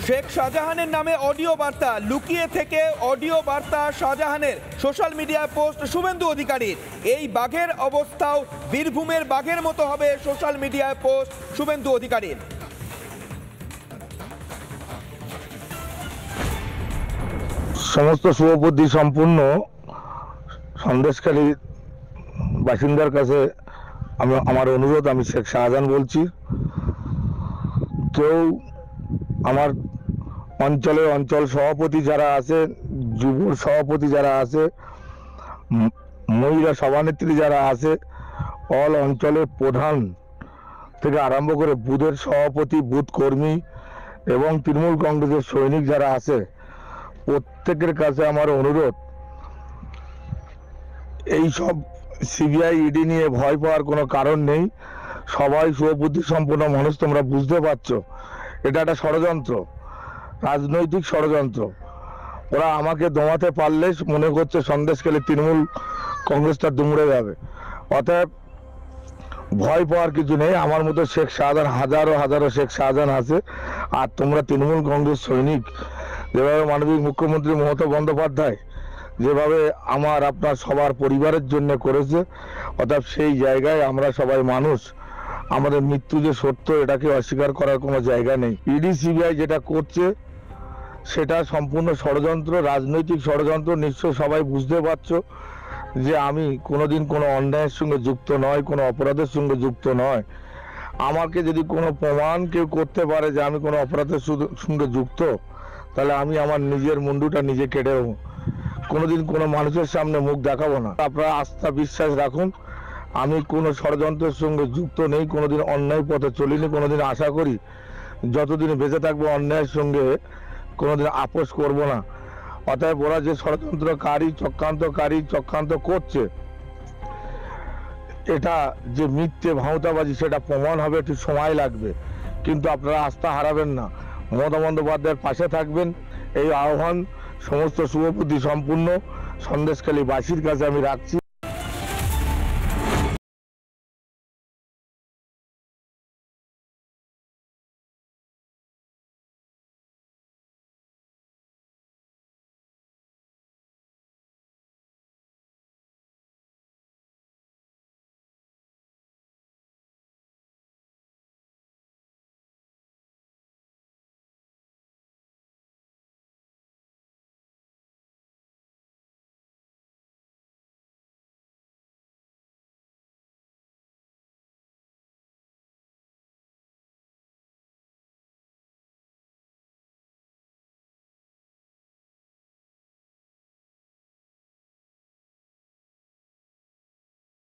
শেখ শাহজাহানের নামে অডিও বার্তা, লুকিয়ে থেকে অডিও বার্তা শাহজাহানের, সোশ্যাল মিডিয়ায় পোস্ট শুভেন্দু অধিকারীর। এই বাঘের অবস্থাও বীরভূমের বাঘের মতো হবে সোশ্যাল মিডিয়ায় পোস্ট শুভেন্দু অধিকারীর। সমস্ত শুভবুদ্ধি সম্পূর্ণ সন্দেশখালী বাসিন্দার কাছে আমার অনুরোধ, আমি শেখ শাহজাহান বলছি। কেউ আমার অঞ্চল সভাপতি যারা আছে, যুব সভাপতি যারা আছে, মহিলা সভানেত্রী যারা আছে, অল অঞ্চলের প্রধান থেকে আরম্ভ করে বুথের সভাপতি, বুথ কর্মী এবং তৃণমূল কংগ্রেসের সৈনিক যারা আছে, প্রত্যেকের কাছে আমার অনুরোধ, এই সব সিবিআই ইডি নিয়ে ভয় পাওয়ার কোনো কারণ নেই। সবাই শুভবুদ্ধি সম্পন্ন মানুষ, তোমরা বুঝতে পারছো এটা একটা ষড়যন্ত্র, রাজনৈতিক ষড়যন্ত্র। ওরা আমাকে দমাতে পারলে মনে করছে সন্দেশখালী তৃণমূল কংগ্রেসটা দুমড়ে যাবে। অতএব ভয় পাওয়ার কিছু নেই। আমার মতো শেখ শাহজাহান হাজারো হাজারো শেখ শাহজাহান আছে। আর তোমরা তৃণমূল কংগ্রেস সৈনিক, যেভাবে মাননীয় মুখ্যমন্ত্রী মমতা বন্দ্যোপাধ্যায় যেভাবে আমার আপনার সবার পরিবারের জন্য করেছে, অর্থাৎ সেই জায়গায় আমরা সবাই মানুষ, আমাদের মৃত্যু যে সত্য এটাকে অস্বীকার করার কোনো জায়গা নেই। ইডি সিবিআই যেটা করছে সেটা সম্পূর্ণ ষড়যন্ত্র, রাজনৈতিক ষড়যন্ত্র। নিশ্চয় সবাই বুঝতে পারছো যে আমি কোনোদিন কোনো অন্যায়ের সঙ্গে যুক্ত নয়, কোনো অপরাধের সঙ্গে যুক্ত নয়। আমাকে যদি কোনো প্রমাণ কেউ করতে পারে যে আমি কোনো অপরাধের সঙ্গে যুক্ত, তাহলে আমি আমার নিজের মুন্ডুটা নিজে কেটে দেবো। কোনোদিন কোনো মানুষের সামনে মুখ দেখাবো না। আপনারা আস্থা বিশ্বাস রাখুন, আমি কোনো ষড়যন্ত্রের সঙ্গে যুক্ত নেই, কোনোদিন অন্যায় পথে চলিনি, কোনোদিন আশা করি যতদিন বেঁচে থাকবো অন্যায়ের সঙ্গে কোনোদিন আপোষ করব না। অতএব ওরা যে ষড়যন্ত্রকারী চক্রান্ত করছে, এটা যে মিথ্যে ভাঁওতাবাজি সেটা প্রমাণ হবে, একটু সময় লাগবে, কিন্তু আপনারা আস্থা হারাবেন না, মমতা বন্দ্যোপাধ্যায়ের পাশে থাকবেন। এই আহ্বান সমস্ত শুভবুদ্ধি সম্পূর্ণ সন্দেশখালী বাসীর কাছে আমি রাখছি।